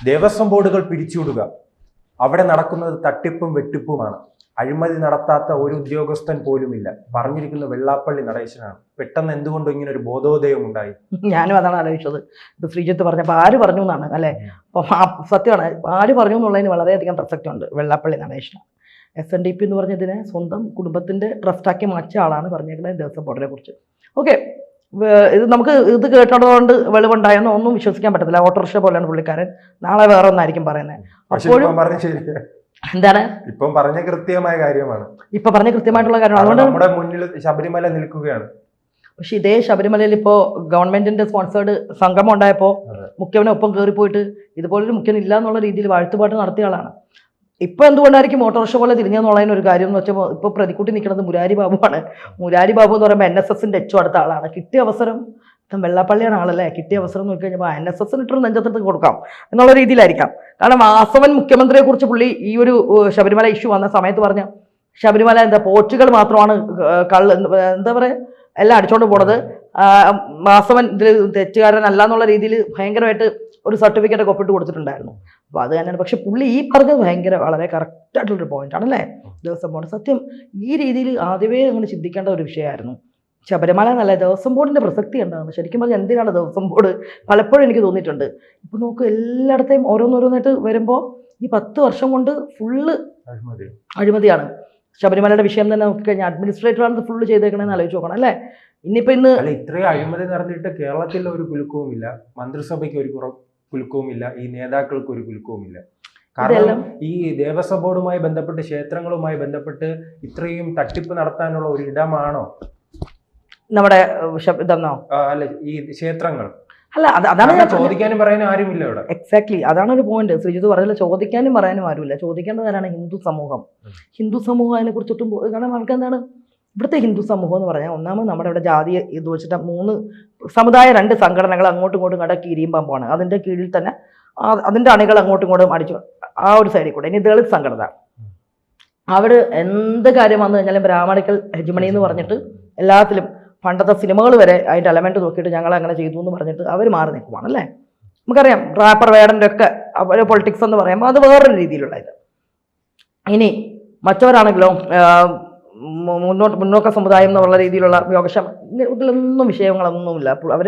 ദേവസ്വം ബോർഡുകൾ പിരിച്ചുവിടുക. അവിടെ നടക്കുന്നത് തട്ടിപ്പും വെട്ടിപ്പുമാണ്. അഴിമതി നടത്താത്ത ഒരു ഉദ്യോഗസ്ഥൻ പോലുമില്ല. പറഞ്ഞിരിക്കുന്ന വെള്ളാപ്പള്ളി നടേശനാണ്. പെട്ടെന്ന് എന്തുകൊണ്ടും ഇങ്ങനെ ഒരു ബോധോദയം ഉണ്ടായി? ഞാനും അതാണ് ആലോചിച്ചത്. ഇപ്പൊ ശ്രീജിത്ത് പറഞ്ഞപ്പോൾ ആര് പറഞ്ഞു എന്നാണ് അല്ലേ? അപ്പൊ സത്യമാണ്, ആര് പറഞ്ഞു എന്നുള്ളതിന് വളരെയധികം പ്രസക്തിയുണ്ട്. വെള്ളാപ്പള്ളി നടേശനാണ്. SNDP എന്ന് പറഞ്ഞതിനെ സ്വന്തം കുടുംബത്തിന്റെ ട്രസ്റ്റാക്കി മാറ്റിയ ആളാണ് പറഞ്ഞേക്കുന്നത് ദേവസ്വം ബോർഡിനെ കുറിച്ച്. ഓക്കെ, ഇത് നമുക്ക് ഇത് കേട്ടതുകൊണ്ട് വെളിവുണ്ടായെന്ന് ഒന്നും വിശ്വസിക്കാൻ പറ്റത്തില്ല. ഓട്ടോറിക്ഷ പോലെയാണ് പുള്ളിക്കാരൻ. നാളെ വേറെ ഒന്നായിരിക്കും പറയുന്നത്. അപ്പോഴും എന്താണ് ഇപ്പം പറഞ്ഞ കൃത്യമായ കാര്യമാണ്. ഇപ്പൊ പറഞ്ഞ കൃത്യമായിട്ടുള്ള കാര്യമാണ്. അതുകൊണ്ട് നമ്മുടെ മുന്നിൽ ശബരിമല നിൽക്കുകയാണ്. പക്ഷെ ഇതേ ശബരിമലയിൽ ഇപ്പോ ഗവൺമെന്റിന്റെ സ്പോൺസേർഡ് സംഗമം ഉണ്ടായപ്പോ മുഖ്യവനൊപ്പം കയറിപ്പോയിട്ട് ഇതുപോലൊരു മുഖ്യൻ ഇല്ല എന്നുള്ള രീതിയിൽ വാഴ്ത്തുപാട്ട് നടത്തിയ ആളാണ്. ഇപ്പൊ എന്തുകൊണ്ടായിരിക്കും ഓട്ടോറിക്ഷ പോലെ തിരിഞ്ഞെന്നുള്ളതിന് ഒരു കാര്യം എന്ന് വെച്ചാൽ ഇപ്പൊ പ്രതിക്കൂട്ടി നിൽക്കുന്നത് മുരാരി ബാബുവാണ്. മുരാരി ബാബു എന്ന് പറയുമ്പോൾ NSSന്റെ ഏറ്റവും അടുത്ത ആളാണ്. കിട്ടിയ അവസരം, വെള്ളാപ്പള്ളിയാണ് ആളല്ലേ, കിട്ടിയ അവസരം നോക്കി കഴിഞ്ഞപ്പോൾ NSSന് ഇട്ടൊരു നെഞ്ചത്തെടുത്ത് കൊടുക്കാം എന്നുള്ള രീതിയിലായിരിക്കാം. കാരണം വാസവൻ മുഖ്യമന്ത്രിയെ കുറിച്ച് പുള്ളി ഈ ഒരു ശബരിമല ഇഷ്യൂ വന്ന സമയത്ത് പറഞ്ഞ ശബരിമല എന്താ പോർച്ചുഗൽ മാത്രമാണ് എന്താ പറയാ എല്ലാം അടിച്ചോണ്ട് പോണത്, വാസവൻ ഇതിൽ തെറ്റുകാരനല്ല എന്നുള്ള രീതിയിൽ ഭയങ്കരമായിട്ട് ഒരു സർട്ടിഫിക്കറ്റ് ഒക്കെ ഒപ്പിട്ട് കൊടുത്തിട്ടുണ്ടായിരുന്നു. അപ്പോൾ അത് തന്നെയാണ്. പക്ഷെ പുള്ളി ഈ പറഞ്ഞത് വളരെ കറക്റ്റായിട്ടുള്ളൊരു പോയിന്റ് ആണല്ലേ. ദേവസ്വം ബോർഡ് സത്യം ഈ രീതിയിൽ ആദ്യമേ അങ്ങനെ ചിന്തിക്കേണ്ട ഒരു വിഷയമായിരുന്നു. ശബരിമല എന്നല്ല, ദേവസ്വം ബോർഡിന്റെ പ്രസക്തി ഉണ്ടാകുന്നത്. ശരിക്കും പറഞ്ഞാൽ എന്തിനാണ് ദേവസ്വം ബോർഡ് പലപ്പോഴും എനിക്ക് തോന്നിയിട്ടുണ്ട്. ഇപ്പൊ നോക്കൂ, എല്ലായിടത്തെയും ഓരോന്നോരോന്നായിട്ട് വരുമ്പോൾ ഈ 10 വർഷം കൊണ്ട് ഫുള്ള് അഴിമതിയാണ്. ശബരിമലയുടെ വിഷയം തന്നെ നോക്കിക്കഴിഞ്ഞാൽ അഡ്മിനിസ്ട്രേറ്ററാണ് ഫുള്ള് ചെയ്തേക്കണമെന്ന് ആലോചിച്ച് നോക്കണം അല്ലേ. ഇന്നിപ്പോ ഇത്രയും അഴിമതി നടന്നിട്ട് കേരളത്തിൽ ഒരു കുലുക്കവുമില്ല, മന്ത്രിസഭയ്ക്ക് ഒരു കുലുക്കവുമില്ല, ഈ നേതാക്കൾക്ക് ഒരു കുലുക്കവുമില്ല. കാരണം ഈ ദേവസ്വം ബോർഡുമായി ബന്ധപ്പെട്ട്, ക്ഷേത്രങ്ങളുമായി ബന്ധപ്പെട്ട് ഇത്രയും തട്ടിപ്പ് നടത്താനുള്ള ഒരു ഇടമാണോ നമ്മുടെ ഇതെന്നോ? അല്ല, ഈ ക്ഷേത്രങ്ങൾ അല്ല, അതാണ് ചോദിക്കാനും പറയാനും ആരുമില്ല ഇവിടെ. എക്സാക്ട്ലി, അതാണ് ഒരു പോയിന്റ്. ശ്രീജിത്ത് പറഞ്ഞില്ല, ചോദിക്കാനും പറയാനും ആരുമില്ല. ചോദിക്കേണ്ടതാണ് ഹിന്ദു സമൂഹം. ഹിന്ദു സമൂഹം അതിനെ കുറിച്ചൊട്ടും, കാരണം അവർക്ക് എന്താണ് ഇവിടുത്തെ ഹിന്ദു സമൂഹം എന്ന് പറഞ്ഞാൽ, ഒന്നാമത് നമ്മുടെ ഇവിടെ ജാതി ഇത് വെച്ചിട്ട് 3 സമുദായ 2 സംഘടനകൾ അങ്ങോട്ടും ഇങ്ങോട്ടും കണ്ട കീരിയും പമ്പമാണ്. അതിൻ്റെ കീഴിൽ തന്നെ അതിൻ്റെ അണികൾ അങ്ങോട്ടും ഇങ്ങോട്ടും അടിച്ചു ആ ഒരു സൈഡിൽ കൂടെ. ഇനി ദളിത് സംഘടന, അവർ എന്ത് കാര്യം വന്നു കഴിഞ്ഞാലും ബ്രാഹ്മണിക്കൽ ഹെജുമണി എന്ന് പറഞ്ഞിട്ട് എല്ലാത്തിലും പണ്ടത്തെ സിനിമകൾ വരെ അതിൻ്റെ എലമെന്റ് നോക്കിയിട്ട് ഞങ്ങൾ അങ്ങനെ ചെയ്തു എന്ന് പറഞ്ഞിട്ട് അവർ മാറി നിൽക്കുവാണ് അല്ലേ. നമുക്കറിയാം റാപ്പർ വേടൻ്റെ ഒക്കെ അവർ പൊളിറ്റിക്സ് എന്ന് പറയുമ്പോൾ അത് വേറൊരു രീതിയിലുള്ള ഇത്. ഇനി മറ്റവരാണെങ്കിലോ മുന്നോക്ക സമുദായം എന്നുള്ള രീതിയിലുള്ള യോഗക്ഷമ, ഇതിലൊന്നും വിഷയങ്ങളൊന്നുമില്ല. അവർ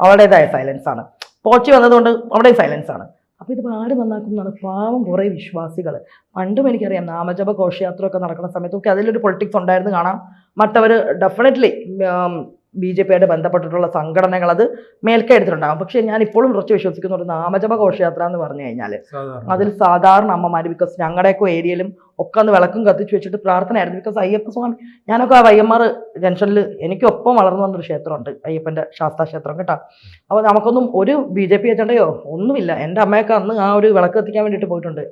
അവരുടേതായ സൈലൻസ് ആണ്. പോച്ചി വന്നതുകൊണ്ട് അവിടെ സൈലൻസ് ആണ്. അപ്പോൾ ഇതിപ്പോൾ ആര് നന്നാക്കുന്നതാണ്? പാവം കുറേ വിശ്വാസികൾ. പണ്ടും എനിക്കറിയാം നാമജപ ഘോഷയാത്ര ഒക്കെ നടക്കുന്ന സമയത്തൊക്കെ അതിലൊരു പൊളിറ്റിക്സ് ഉണ്ടായിരുന്നു കാണാം. മറ്റവർ ഡെഫിനറ്റ്ലി BJPയുടെ ബന്ധപ്പെട്ടിട്ടുള്ള സംഘടനകൾ അത് മേൽക്കൈ എടുത്തിട്ടുണ്ടാകും. പക്ഷേ ഞാൻ ഇപ്പോഴും കുറച്ച് വിശ്വസിക്കുന്ന ഒരു നാമജപ ഘോഷയാത്ര എന്ന് പറഞ്ഞു കഴിഞ്ഞാൽ അതിൽ സാധാരണ അമ്മമാർ, ബിക്കോസ് ഞങ്ങളുടെയൊക്കെ ഏരിയയിലും ഒക്കെ ഒന്ന് വിളക്കും കത്തിച്ച് വെച്ചിട്ട് പ്രാർത്ഥനയായിരുന്നു. ബിക്കോസ് അയ്യപ്പ സ്വാമി, ഞാനൊക്കെ ആ വയ്യമ്മാർ ജംഗ്ഷനിൽ എനിക്കൊപ്പം വളർന്നു വന്നൊരു ക്ഷേത്രമുണ്ട്, അയ്യപ്പൻ്റെ ശാസ്താ ക്ഷേത്രം കേട്ടോ. അപ്പോൾ നമുക്കൊന്നും ഒരു BJP അജണ്ടയോ ഒന്നുമില്ല. എൻ്റെ അമ്മയൊക്കെ അന്ന് ആ ഒരു വിളക്ക് കത്തിക്കാൻ വേണ്ടിയിട്ട് പോയിട്ടുണ്ട്.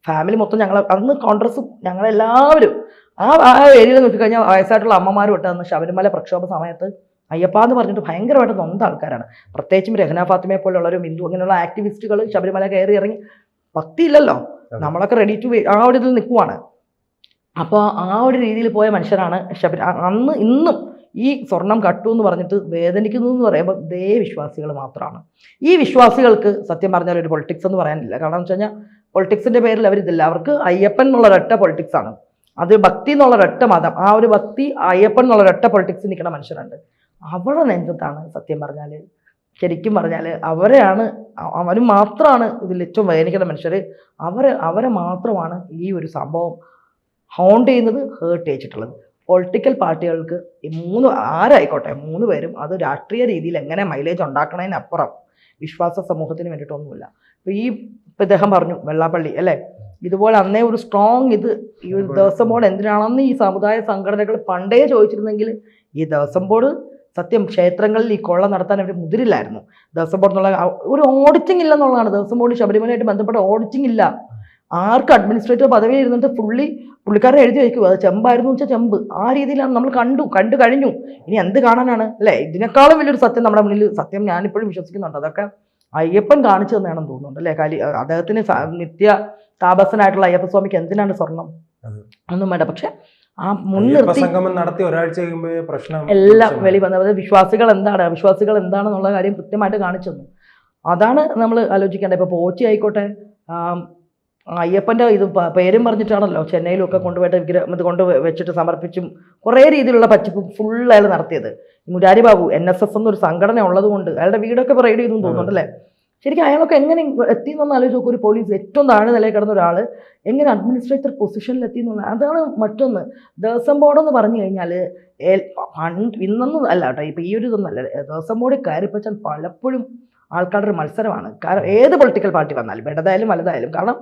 ഫാമിലി മൊത്തം ഞങ്ങൾ അന്ന് കോൺഗ്രസും ഞങ്ങളെല്ലാവരും ആ ഏരിയയിൽ നോക്കിക്കഴിഞ്ഞാൽ വയസ്സായിട്ടുള്ള അമ്മമാരും ഇട്ട് അന്ന് ശബരിമല പ്രക്ഷോഭ സമയത്ത് അയ്യപ്പ എന്ന് പറഞ്ഞിട്ട് ഭയങ്കരമായിട്ട് നൊന്ത ആൾക്കാരാണ്. പ്രത്യേകിച്ചും രഹ്ന ഫാത്തിമയെ പോലുള്ളൊരു ഹിന്ദു അങ്ങനെയുള്ള ആക്ടിവിസ്റ്റുകൾ ശബരിമല കയറി ഇറങ്ങി. ഭക്തി ഇല്ലല്ലോ, നമ്മളൊക്കെ റെഡി ടു ആ ഒരു ഇതിൽ നിൽക്കുവാണ്. അപ്പോൾ ആ ഒരു രീതിയിൽ പോയ മനുഷ്യരാണ് അന്ന്. ഇന്നും ഈ സ്വർണം കട്ടു എന്ന് പറഞ്ഞിട്ട് വേദനിക്കുന്നു എന്ന് പറയുമ്പോൾ ഇതേ വിശ്വാസികൾ മാത്രമാണ്. ഈ വിശ്വാസികൾക്ക് സത്യം പറഞ്ഞാൽ ഒരു പൊളിറ്റിക്സ് എന്ന് പറയാനില്ല. കാരണം എന്ന് വെച്ച് കഴിഞ്ഞാൽ പൊളിറ്റിക്സിൻ്റെ പേരിൽ അവരിതില്ല. അവർക്ക് അയ്യപ്പൻ എന്നുള്ളൊരൊറ്റ പൊളിറ്റിക്സാണ്, അത് ഭക്തി എന്നുള്ളൊരൊറ്റ മതം. ആ ഒരു ഭക്തി അയ്യപ്പൻ എന്നുള്ളൊരൊറ്റ പൊളിറ്റിക്സ് നിൽക്കുന്ന മനുഷ്യരുണ്ട്. അവരുടെ നെഞ്ചത്താണ് സത്യം പറഞ്ഞാൽ, ശരിക്കും പറഞ്ഞാൽ അവർ മാത്രമാണ് ഇതിൽ ഏറ്റവും വേദനിക്കുന്ന മനുഷ്യർ. അവരെ മാത്രമാണ് ഈ ഒരു സംഭവം ഹോണ്ട് ചെയ്യുന്നത്, ഹേർട്ട് ചെയ്യിച്ചിട്ടുള്ളത്. പൊളിറ്റിക്കൽ പാർട്ടികൾക്ക് ഈ ആരായിക്കോട്ടെ 3 പേരും അത് രാഷ്ട്രീയ രീതിയിൽ എങ്ങനെ മൈലേജ് ഉണ്ടാക്കണതിനപ്പുറം വിശ്വാസ സമൂഹത്തിന് വേണ്ടിയിട്ടൊന്നുമില്ല. ഇപ്പോൾ ഇദ്ദേഹം പറഞ്ഞു വെള്ളാപ്പള്ളി അല്ലേ, ഇതുപോലെ അന്നേ ഒരു സ്ട്രോങ് ഈ ഒരു ദേവസ്വം ബോർഡ് എന്തിനാണെന്ന് ഈ സമുദായ സംഘടനകൾ പണ്ടേ ചോദിച്ചിരുന്നെങ്കിൽ ഈ ദേവസ്വം ബോർഡ് സത്യം ക്ഷേത്രങ്ങളിൽ ഈ കൊള്ള നടത്താൻ അവർ മുതിരില്ലായിരുന്നു. ദേവസ്വം ബോർഡ് എന്നുള്ള ഒരു ഓഡിറ്റിംഗ് ഇല്ലെന്നുള്ളതാണ്. ദേവസ്വം ബോർഡ് ശബരിമലയായിട്ട് ബന്ധപ്പെട്ട ഓഡിറ്റിംഗ് ഇല്ല. ആർക്ക് അഡ്മിനിസ്ട്രേറ്റർ പദവി ഇരുന്നിട്ട് പുള്ളിക്കാരെ എഴുതി വയ്ക്കുക അത് ചെമ്പായിരുന്നു വെച്ചാൽ ചെമ്പ്. ആ രീതിയിലാണ് നമ്മൾ കണ്ടു കഴിഞ്ഞു. ഇനി എന്ത് കാണാനാണ് അല്ലേ? ഇതിനേക്കാളും വലിയൊരു സത്യം നമ്മുടെ മുന്നിൽ, സത്യം ഞാനിപ്പോഴും വിശ്വസിക്കുന്നുണ്ട്, അതൊക്കെ അയ്യപ്പൻ കാണിച്ചു തന്നെയാണെന്ന് തോന്നുന്നുണ്ട് അല്ലേ. അദ്ദേഹത്തിന് നിത്യ താപസനായിട്ടുള്ള അയ്യപ്പസ്വാമിക്ക് എന്തിനാണ് സ്വർണം ഒന്നും വേണ്ട. പക്ഷെ ആ മുൻനിർത്തി നടത്തി ഒരാഴ്ച പ്രശ്നം എല്ലാം വെളി വന്നത് വിശ്വാസികൾ എന്താണെന്നുള്ള കാര്യം കൃത്യമായിട്ട് കാണിച്ചു തന്നു. അതാണ് നമ്മൾ ആലോചിക്കേണ്ടത്. ഇപ്പോൾ പോച്ചി ആയിക്കോട്ടെ, അയ്യപ്പൻ്റെ ഇത് പേരും പറഞ്ഞിട്ടാണല്ലോ ചെന്നൈയിലൊക്കെ കൊണ്ടുപോയിട്ട് വിഗ്രഹം ഇത് കൊണ്ട് വെച്ചിട്ട് സമർപ്പിച്ചും കുറേ രീതിയിലുള്ള പറ്റിപ്പ് ഫുൾ അയാൾ നടത്തിയത്. മുരാരി ബാബു NSS എന്നൊരു സംഘടന ഉള്ളത് കൊണ്ട് അയാളുടെ വീടൊക്കെ റെയ്ഡ് ചെയ്തു തോന്നുന്നുണ്ടല്ലേ. ശരിക്കും അയാളൊക്കെ എങ്ങനെ എത്തി എന്നൊന്ന് ആലോചിച്ച് നോക്കും. ഒരു പോലീസ് ഏറ്റവും താഴെ നിലയിൽ കിടന്ന ഒരാൾ എങ്ങനെ അഡ്മിനിസ്ട്രേറ്റർ പൊസിഷനിൽ എത്തി എന്നുള്ള അതാണ് മറ്റൊന്ന്. ദേവസ്വം ബോർഡ് എന്ന് പറഞ്ഞു കഴിഞ്ഞാൽ ഇന്നൊന്നും അല്ല കേട്ടോ, ഇപ്പം ഈ ഒരു ഇതൊന്നല്ല. ദേവസ്വം ബോർഡ് കയറിപ്പച്ചാൽ പലപ്പോഴും ആൾക്കാരുടെ ഒരു മത്സരമാണ്. കാരണം ഏത് പൊളിറ്റിക്കൽ പാർട്ടി വന്നാലും ഇടതായാലും വലുതായാലും, കാരണം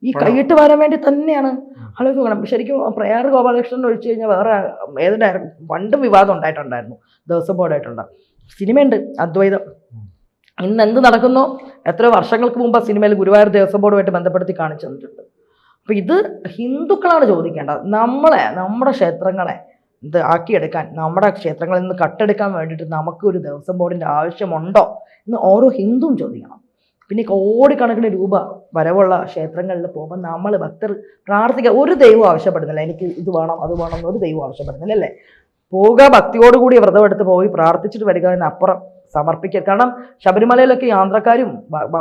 ഈ കൈയിട്ട് വരാൻ വേണ്ടി തന്നെയാണ് ആലോചിച്ച് നോക്കണം. ശരിക്കും പ്രയാർ ഗോപാലകൃഷ്ണൻ ഒഴിച്ചു കഴിഞ്ഞാൽ വേറെ ഏതിൻ്റെ പണ്ടും വിവാദം ഉണ്ടായിട്ടുണ്ടായിരുന്നു ദേവസ്വം ബോർഡായിട്ടുണ്ട്. സിനിമയുണ്ട് അദ്വൈതം. ഇന്ന് എന്ത് നടക്കുന്നോ എത്രയോ വർഷങ്ങൾക്ക് മുമ്പ് ആ സിനിമയിൽ ഗുരുവായൂർ ദേവസ്വം ബോർഡുമായിട്ട് ബന്ധപ്പെടുത്തി കാണിച്ചു തന്നിട്ടുണ്ട്. അപ്പോൾ ഇത് ഹിന്ദുക്കളാണ് ചോദിക്കേണ്ടത്. നമ്മുടെ ക്ഷേത്രങ്ങളെ ഇത് ആക്കിയെടുക്കാൻ, നമ്മുടെ ക്ഷേത്രങ്ങളിൽ നിന്ന് കട്ടെടുക്കാൻ വേണ്ടിയിട്ട് നമുക്ക് ഒരു ദേവസ്വം ബോർഡിൻ്റെ ആവശ്യമുണ്ടോ എന്ന് ഓരോ ഹിന്ദുവും ചോദിക്കണം. പിന്നെ കോടിക്കണക്കിന് രൂപ വരവുള്ള ക്ഷേത്രങ്ങളിൽ പോകുമ്പോൾ നമ്മൾ ഭക്തർ പ്രാർത്ഥിക്കുക. ഒരു ദൈവം ആവശ്യപ്പെടുന്നില്ല എനിക്ക് ഇത് വേണം അത് വേണം എന്നൊരു ദൈവം ആവശ്യപ്പെടുന്നില്ല അല്ലേ. പോവുക, ഭക്തിയോടുകൂടി വ്രതം എടുത്ത് പോയി പ്രാർത്ഥിച്ചിട്ട് വരിക എന്നപ്പുറം സമർപ്പിക്കുക. കാരണം ശബരിമലയിലൊക്കെ യാത്രക്കാരും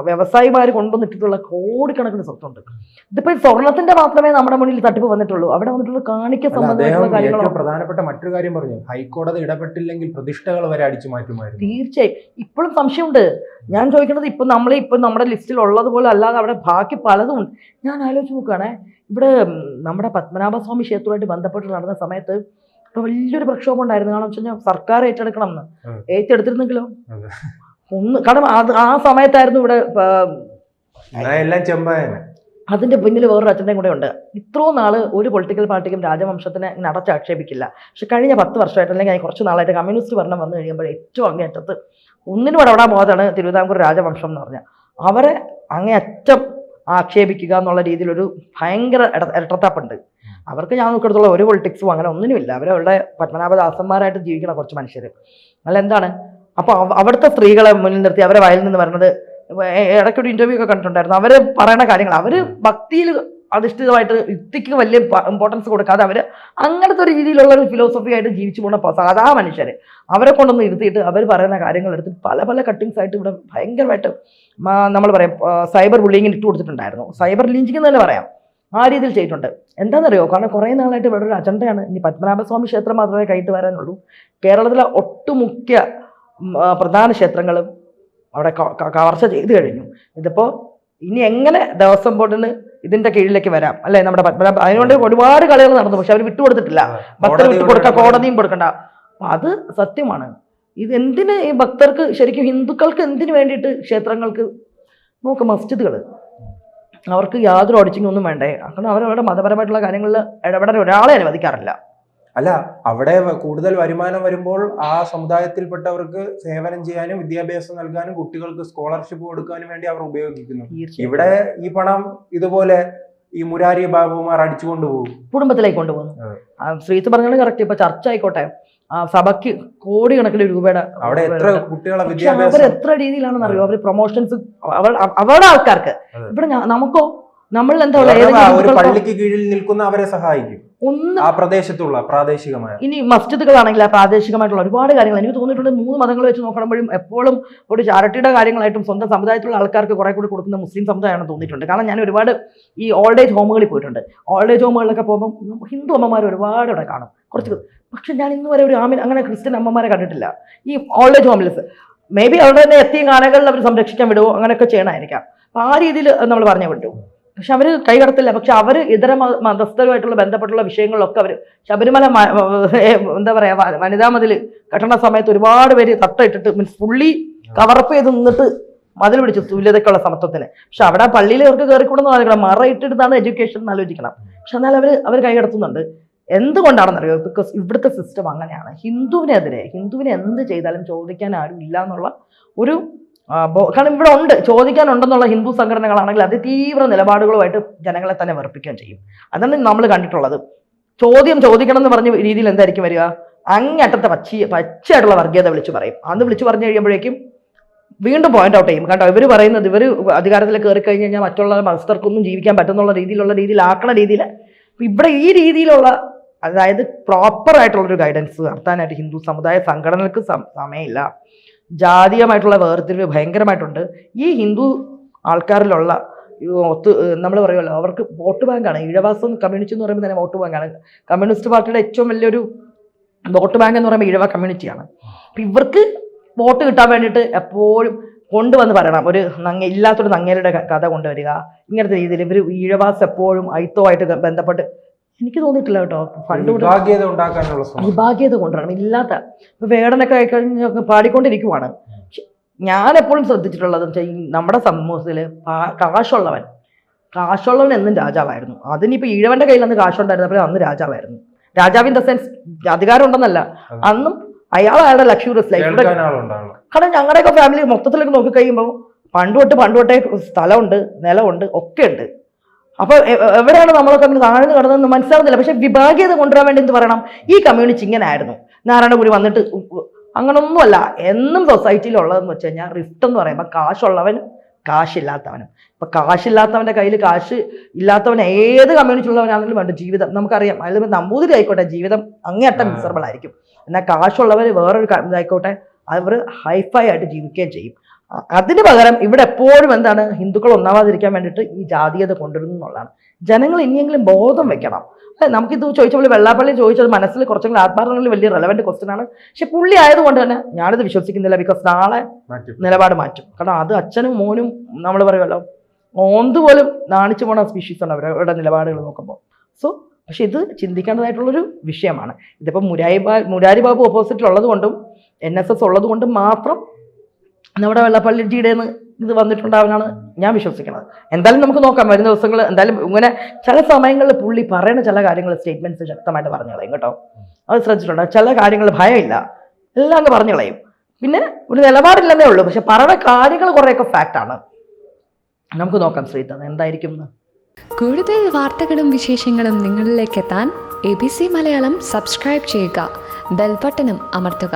വ്യവസായിമാർ കൊണ്ടുവന്നിട്ടുള്ള കോടിക്കണക്കിന് സ്വത്തുണ്ട്. ഇതിപ്പോൾ സ്വർണത്തിന്റെ മാത്രമേ നമ്മുടെ മുന്നിൽ തട്ടിപ്പ് വന്നിട്ടുള്ളൂ. അവിടെ വന്നിട്ടുള്ള കാണിക്ക സംബന്ധമായിട്ടുള്ള കാര്യങ്ങൾ. പ്രധാനപ്പെട്ട മറ്റൊരു കാര്യം പറഞ്ഞു, ഹൈക്കോടതി ഇടപെട്ടില്ലെങ്കിൽ പ്രതിഷ്ഠകൾ വരെ അടിച്ചു മാറ്റുമായിരുന്നു. തീർച്ചയായും ഇപ്പോഴും സംശയമുണ്ട്. ഞാൻ ചോദിക്കുന്നത് ഇപ്പം നമ്മുടെ ലിസ്റ്റിൽ ഉള്ളതുപോലെ അല്ലാതെ അവിടെ ബാക്കി പലതും ഉണ്ട്. ഞാൻ ആലോചിച്ച് നോക്കുകയാണെ, ഇവിടെ നമ്മുടെ പത്മനാഭസ്വാമി ക്ഷേത്രവുമായിട്ട് ബന്ധപ്പെട്ട് നടന്ന സമയത്ത് വലിയൊരു പ്രക്ഷോഭം ഉണ്ടായിരുന്നു. കാരണം വെച്ച് കഴിഞ്ഞാൽ സർക്കാർ ഏറ്റെടുക്കണം എന്ന്. ഏറ്റെടുത്തിരുന്നെങ്കിലോ കാരണം ആ സമയത്തായിരുന്നു ഇവിടെ അതിന്റെ പിന്നിൽ വേറൊരു അച്ഛൻ്റെയും കൂടെ ഉണ്ട്. ഇത്രയും നാള് ഒരു പൊളിറ്റിക്കൽ പാർട്ടിക്കും രാജവംശത്തിനെ ഇങ്ങനെ അടച്ചാക്ഷേപിക്കില്ല. പക്ഷെ കഴിഞ്ഞ 10 വർഷമായിട്ട് അല്ലെങ്കിൽ കുറച്ച് നാളായിട്ട് കമ്മ്യൂണിസ്റ്റ് ഭരണം വന്നു കഴിയുമ്പോൾ ഏറ്റവും അങ്ങേയറ്റത്ത് ഒന്നിനും ഇടപെടാൻ പോകാതാണ് തിരുവിതാംകൂർ രാജവംശം എന്ന് പറഞ്ഞാൽ. അവരെ അങ്ങേയറ്റം ആക്ഷേപിക്കുക എന്നുള്ള രീതിയിലൊരു ഭയങ്കര ഇരട്ടത്താപ്പുണ്ട് അവർക്ക്. ഞാൻ നോക്കിയെടുത്തുള്ള ഒരു പൊളിറ്റിക്സും അങ്ങനെ ഒന്നിനുമില്ല. അവരവരുടെ പത്മനാഭദാസന്മാരായിട്ട് ജീവിക്കണം കുറച്ച് മനുഷ്യർ. അല്ല എന്താണ് അപ്പോൾ അവിടുത്തെ സ്ത്രീകളെ മുന്നിൽ നിർത്തി അവരെ വയലിൽ നിന്ന് വരുന്നത് ഇടയ്ക്കൊരു ഇന്റർവ്യൂ ഒക്കെ കണ്ടിട്ടുണ്ടായിരുന്നു. അവർ പറയുന്ന കാര്യങ്ങൾ അവർ ഭക്തിയിൽ അധിഷ്ഠിതമായിട്ട് യുക്തിക്ക് വലിയ ഇമ്പോർട്ടൻസ് കൊടുക്കാതെ അവർ അങ്ങനത്തെ ഒരു രീതിയിലുള്ള ഒരു ഫിലോസഫി ആയിട്ട് ജീവിച്ചു പോകുന്ന സാധാ മനുഷ്യർ അവരെ കൊണ്ടൊന്ന് ഇരുത്തിയിട്ട് അവർ പറയുന്ന കാര്യങ്ങൾ എടുത്ത് പല കട്ടിങ്സ് ആയിട്ട് ഇവിടെ ഭയങ്കരമായിട്ട് നമ്മൾ പറയാം സൈബർ ബുള്ളിങ്ങിന് ഇട്ട് കൊടുത്തിട്ടുണ്ടായിരുന്നു. സൈബർ ലിഞ്ചിങ് എന്ന് തന്നെ പറയാം. ആ രീതിയിൽ ചെയ്തിട്ടുണ്ട്. എന്താണെന്നറിയോ, കാരണം കുറേ നാളായിട്ട് ഇവിടെ ഒരു അജണ്ടയാണ്. ഇനി പത്മനാഭസ്വാമി ക്ഷേത്രം മാത്രമേ കയറ്റി വരാനുള്ളൂ. കേരളത്തിലെ ഒട്ടുമുഖ്യ പ്രധാന ക്ഷേത്രങ്ങളും അവിടെ കവർച്ച ചെയ്ത് കഴിഞ്ഞു. ഇതിപ്പോൾ ഇനി എങ്ങനെ ദേവസ്വം ബോർഡിന് ഇതിന്റെ കീഴിലേക്ക് വരാം അല്ലെ നമ്മുടെ പത്മനാഭ. അതിനുകൊണ്ട് ഒരുപാട് കളികൾ നടന്നു. പക്ഷെ അവർ വിട്ടുകൊടുത്തിട്ടില്ല. ഭക്തർ വിട്ടുകൊടുക്കുക, കോടതിയും കൊടുക്കണ്ട. അപ്പം അത് സത്യമാണ്. ഇതെന്തിന് ഈ ഭക്തർക്ക് ശരിക്കും ഹിന്ദുക്കൾക്ക് എന്തിനു വേണ്ടിയിട്ട് ക്ഷേത്രങ്ങൾക്ക് നോക്ക് മസ്ജിദുകൾ അവർക്ക് യാതൊരു ഓഡിറ്റിംഗ് ഒന്നും വേണ്ടേ. കാരണം അവരവരുടെ മതപരമായിട്ടുള്ള കാര്യങ്ങളിൽ ഇടപെടാൻ ഒരാളെ അനുവദിക്കാറില്ല. അല്ല, അവിടെ കൂടുതൽ വരുമാനം വരുമ്പോൾ ആ സമുദായത്തിൽപ്പെട്ടവർക്ക് സേവനം ചെയ്യാനും വിദ്യാഭ്യാസം നൽകാനും കുട്ടികൾക്ക് സ്കോളർഷിപ്പ് കൊടുക്കാനും വേണ്ടി അവർ ഉപയോഗിക്കുന്നു. ഇവിടെ ഈ പണം ഇതുപോലെ ഈ മുരാരി ബാബുമാർ അടിച്ചുകൊണ്ട് പോകും, കുടുംബത്തിലേക്ക് കൊണ്ടുപോകുന്നു. ശ്രീത്ത് പറഞ്ഞാൽ കറക്റ്റ്. ഇപ്പൊ ചർച്ച ആയിക്കോട്ടെ, സഭയ്ക്ക് കോടിക്കണക്കിന് രൂപയുടെ അവിടെ എത്ര കുട്ടികളെ വിദ്യാഭ്യാസം അവർ എത്ര രീതിയിലാണെന്ന് അറിയോ അവർ പ്രൊമോഷൻസ് അവരുടെ ആൾക്കാർക്ക്. ഇവിടെ നമുക്കോ നമ്മൾ എന്താ പള്ളിക്ക് കീഴിൽ നിൽക്കുന്ന അവരെ സഹായിക്കും ആ പ്രദേശത്തുള്ള പ്രാദേശികമായ. ഇനി മസ്ജിദുകളാണെങ്കിൽ ആ പ്രാദേശികമായിട്ടുള്ള ഒരുപാട് കാര്യങ്ങൾ എനിക്ക് തോന്നിയിട്ടുണ്ട്. 3 മതങ്ങൾ വെച്ച് നോക്കുമ്പോഴും എപ്പോഴും ഒരു ചാരിറ്റിയുടെ കാര്യങ്ങളായിട്ടും സ്വന്തം സമുദായത്തിലുള്ള ആൾക്കാർക്ക് കുറെ കൂടി കൊടുക്കുന്ന മുസ്ലിം സമുദായമാണെന്ന് തോന്നിയിട്ടുണ്ട്. കാരണം ഞാൻ ഒരുപാട് ഈ ഓൾഡ് ഏജ് ഹോമുകളിൽ പോയിട്ടുണ്ട്. ഓൾഡ് ഏജ് ഹോമുകളിലൊക്കെ പോകുമ്പോൾ ഹിന്ദു അമ്മമാർ ഒരുപാട് ഇവിടെ കാണും കുറച്ച്. പക്ഷെ ഞാൻ ഇന്ന് വരെ ഒരു അങ്ങനെ ക്രിസ്ത്യൻ അമ്മമാരെ കണ്ടിട്ടില്ല ഈ ഓൾഡ് ഏജ് ഹോമിൽ. മേ ബി അവരുടെ തന്നെ എത്തിയ കാലങ്ങളിൽ അവർ സംരക്ഷിക്കാൻ വിടുവോ അങ്ങനെയൊക്കെ ചെയ്യണമായിരിക്കാം. അപ്പം ആ രീതിയിൽ നമ്മൾ പറഞ്ഞു വിട്ടു. പക്ഷെ അവർ കൈകടത്തില്ല. പക്ഷെ അവർ ഇതര മതസ്ഥരുമായിട്ടുള്ള ബന്ധപ്പെട്ടുള്ള വിഷയങ്ങളിലൊക്കെ അവർ ശബരിമല എന്താ പറയാ വനിതാ മതിൽ കെട്ടണ സമയത്ത് ഒരുപാട് പേര് തട്ടയിട്ടിട്ട് മീൻസ് ഫുള്ളി കവറപ്പ് ചെയ്ത് നിന്നിട്ട് മതിൽ പിടിച്ചു തുല്യതയ്ക്കുള്ള സമത്വത്തിന്. പക്ഷെ അവിടെ പള്ളിയിൽ അവർക്ക് കയറിക്കൂടെന്ന് ആലോചിക്കണം, മറ ഇട്ടിട്ടാണ് എഡ്യൂക്കേഷൻ എന്ന് ആലോചിക്കണം. പക്ഷെ എന്നാൽ അവർ കൈകടത്തുന്നുണ്ട്. എന്തുകൊണ്ടാണെന്നറിയോ? ബിക്കോസ് ഇവിടുത്തെ സിസ്റ്റം അങ്ങനെയാണ്. ഹിന്ദുവിനെ എന്ത് ചെയ്താലും ചോദിക്കാൻ ആരും ഇല്ല എന്നുള്ള ഒരു കാരണം ഇവിടെ ഉണ്ട്, ചോദിക്കാനുണ്ടെന്നുള്ള ഹിന്ദു സംഘടനകളാണെങ്കിൽ അതിതീവ്ര നിലപാടുകളുമായിട്ട് ജനങ്ങളെ തന്നെ വെറുപ്പിക്കുകയും ചെയ്യും. അതാണ് നമ്മൾ കണ്ടിട്ടുള്ളത്. ചോദിക്കണം എന്ന് പറഞ്ഞ രീതിയിൽ എന്തായിരിക്കും വരിക? അങ്ങേറ്റത്തെ പച്ചയായിട്ടുള്ള വർഗീയത വിളിച്ചു പറയും. അന്ന് വിളിച്ചു പറഞ്ഞു കഴിയുമ്പോഴേക്കും വീണ്ടും പോയിന്റ് ഔട്ട് ചെയ്യും. കണ്ടോ ഇവർ പറയുന്നത് ഇവർ അധികാരത്തിൽ കയറി കഴിഞ്ഞ് കഴിഞ്ഞാൽ മറ്റുള്ള മതസ്ഥർക്കൊന്നും ജീവിക്കാൻ പറ്റുന്നുള്ള രീതിയിലാക്കണ രീതിയിൽ ഇവിടെ ഈ രീതിയിലുള്ള അതായത് പ്രോപ്പറായിട്ടുള്ളൊരു ഗൈഡൻസ് നടത്താനായിട്ട് ഹിന്ദു സമുദായ സംഘടനകൾക്ക് സമയമില്ല. ജാതീയമായിട്ടുള്ള വേർതിരിവ് ഭയങ്കരമായിട്ടുണ്ട്. ഈ ഹിന്ദു ആൾക്കാരിലുള്ള നമ്മൾ പറയുമല്ലോ അവർക്ക് വോട്ട് ബാങ്കാണ്. ഈഴവാസം കമ്മ്യൂണിറ്റി എന്ന് പറയുമ്പോൾ തന്നെ വോട്ട് ബാങ്കാണ്. കമ്മ്യൂണിസ്റ്റ് പാർട്ടിയുടെ ഏറ്റവും വലിയൊരു വോട്ട് ബാങ്ക് എന്ന് പറയുമ്പോൾ ഈഴവ കമ്മ്യൂണിറ്റിയാണ്. അപ്പം ഇവർക്ക് വോട്ട് കിട്ടാൻ വേണ്ടിയിട്ട് എപ്പോഴും കൊണ്ടുവന്ന് പറയണം, ഒരു ഇല്ലാത്തൊരു നങ്ങേരുടെ കഥ കൊണ്ടുവരിക, ഇങ്ങനത്തെ രീതിയിൽ ഇവർ ഈഴവാസ് എപ്പോഴും അയിത്തവുമായിട്ട് ബന്ധപ്പെട്ട് എനിക്ക് തോന്നിയിട്ടില്ല കേട്ടോ. പണ്ട് വിഭാഗീയത കൊണ്ടുവരണം. ഇല്ലാത്ത ഇപ്പൊ വേടനൊക്കെ ആയിക്കഴിഞ്ഞ് പാടിക്കൊണ്ടിരിക്കുവാണ്. ഞാൻ എപ്പോഴും ശ്രദ്ധിച്ചിട്ടുള്ളത് വെച്ചാൽ നമ്മുടെ സമൂഹത്തിൽ കാശുള്ളവൻ എന്നും രാജാവായിരുന്നു. അതിനിപ്പോൾ ഈഴവന്റെ കയ്യിൽ അന്ന് കാശുണ്ടായിരുന്നപ്പോൾ അന്ന് രാജാവായിരുന്നു. രാജാവ് ഇൻ ദ സെൻസ് അധികാരം ഉണ്ടെന്നല്ല, അന്നും അയാളുടെ ലക്ഷൂറിയസ് ലൈഫ്. കാരണം ഞങ്ങളുടെയൊക്കെ ഫാമിലി മൊത്തത്തിലേക്ക് നോക്കി കഴിയുമ്പോൾ പണ്ട് തൊട്ടേ സ്ഥലമുണ്ട്, നിലമുണ്ട്, ഒക്കെ ഉണ്ട്. അപ്പൊ എവിടെയാണ് നമ്മളൊക്കെ അങ്ങനെ താഴ്ന്നു കിടന്നതെന്ന് മനസ്സിലാവുന്നില്ല. പക്ഷെ വിഭാഗീയത കൊണ്ടുവരാൻ വേണ്ടി എന്ത് പറയണം, ഈ കമ്മ്യൂണിറ്റി ഇങ്ങനെ ആയിരുന്നു, നാരായണപുരി വന്നിട്ട് അങ്ങനൊന്നുമല്ല. എന്നും സൊസൈറ്റിയിലുള്ളതെന്ന് വെച്ച് കഴിഞ്ഞാൽ റിഫ്റ്റ് എന്ന് പറയുമ്പോൾ കാശുള്ളവനും കാശില്ലാത്തവനും. ഇപ്പൊ കാശില്ലാത്തവന്റെ കയ്യിൽ കാശ് ഇല്ലാത്തവൻ ഏത് കമ്മ്യൂണിറ്റി ഉള്ളവനാണെങ്കിലും വേണ്ട ജീവിതം നമുക്കറിയാം. അതിൽ നമ്പൂതിരി ആയിക്കോട്ടെ ജീവിതം അങ്ങേയറ്റം മിസറബിൾ ആയിരിക്കും. എന്നാൽ കാശുള്ളവർ വേറൊരു ഇതായിക്കോട്ടെ അവർ ഹൈഫൈ ആയിട്ട് ജീവിക്കുകയും ചെയ്യും. അതിന് പകരം ഇവിടെ എപ്പോഴും എന്താണ്, ഹിന്ദുക്കൾ ഒന്നാവാതിരിക്കാൻ വേണ്ടിയിട്ട് ഈ ജാതീയത കൊണ്ടുവരുന്നു എന്നുള്ളതാണ്. ജനങ്ങൾ ഇനിയെങ്കിലും ബോധം വെക്കണം. നമുക്കിത് ചോദിച്ചപ്പോൾ വെള്ളാപ്പള്ളി ചോദിച്ചത് മനസ്സിൽ കുറച്ചെങ്കിലും ആത്മാർത്ഥങ്ങളിൽ വലിയ റെലവൻറ്റ് ക്വസ്റ്റ്യൻ ആണ്. പക്ഷെ പുള്ളി ആയതുകൊണ്ട് തന്നെ ഞാനിത് വിശ്വസിക്കുന്നില്ല. ബിക്കോസ് നാളെ നിലപാട് മാറ്റും. കാരണം അത് അച്ഛനും മോനും നമ്മൾ പറയുമല്ലോ ഓന്ത് പോലും നാണിച്ചു പോണ സ്പീഷീസ് ആണ് അവരുടെ നിലപാടുകൾ നോക്കുമ്പോൾ. സോ പക്ഷെ ഇത് ചിന്തിക്കേണ്ടതായിട്ടുള്ളൊരു വിഷയമാണ്. ഇതിപ്പോൾ മുരാരി ബാബു ഓപ്പോസിറ്റിൽ ഉള്ളത് കൊണ്ടും NSS ഉള്ളത് കൊണ്ടും മാത്രം നമ്മുടെ വെള്ളാപ്പള്ളിജിയുടെ ഇത് വന്നിട്ടുണ്ടാവാനാണ് ഞാൻ വിശ്വസിക്കുന്നത്. എന്തായാലും നമുക്ക് നോക്കാം വരുന്ന ദിവസങ്ങൾ. എന്തായാലും ഇങ്ങനെ ചില സമയങ്ങളിൽ പുള്ളി പറയുന്ന ചില കാര്യങ്ങൾ സ്റ്റേറ്റ്മെന്റ്സ് ശക്തമായിട്ട് പറഞ്ഞു കളയും കേട്ടോ. അത് ശ്രദ്ധിച്ചിട്ടുണ്ട്. ചില കാര്യങ്ങൾ ഭയമില്ല, എല്ലാം അങ്ങ് പറഞ്ഞു കളയും. പിന്നെ ഒരു നിലപാടില്ലെന്നേ ഉള്ളൂ, പക്ഷെ പറയുന്ന കാര്യങ്ങൾ കുറേയൊക്കെ ഫാക്റ്റാണ്. നമുക്ക് നോക്കാം ശ്രീധർ എന്തായിരിക്കും. കൂടുതൽ വാർത്തകളും വിശേഷങ്ങളും നിങ്ങളിലേക്ക് എത്താൻ ABC മലയാളം സബ്സ്ക്രൈബ് ചെയ്യുക, ബെൽ ബട്ടണും അമർത്തുക.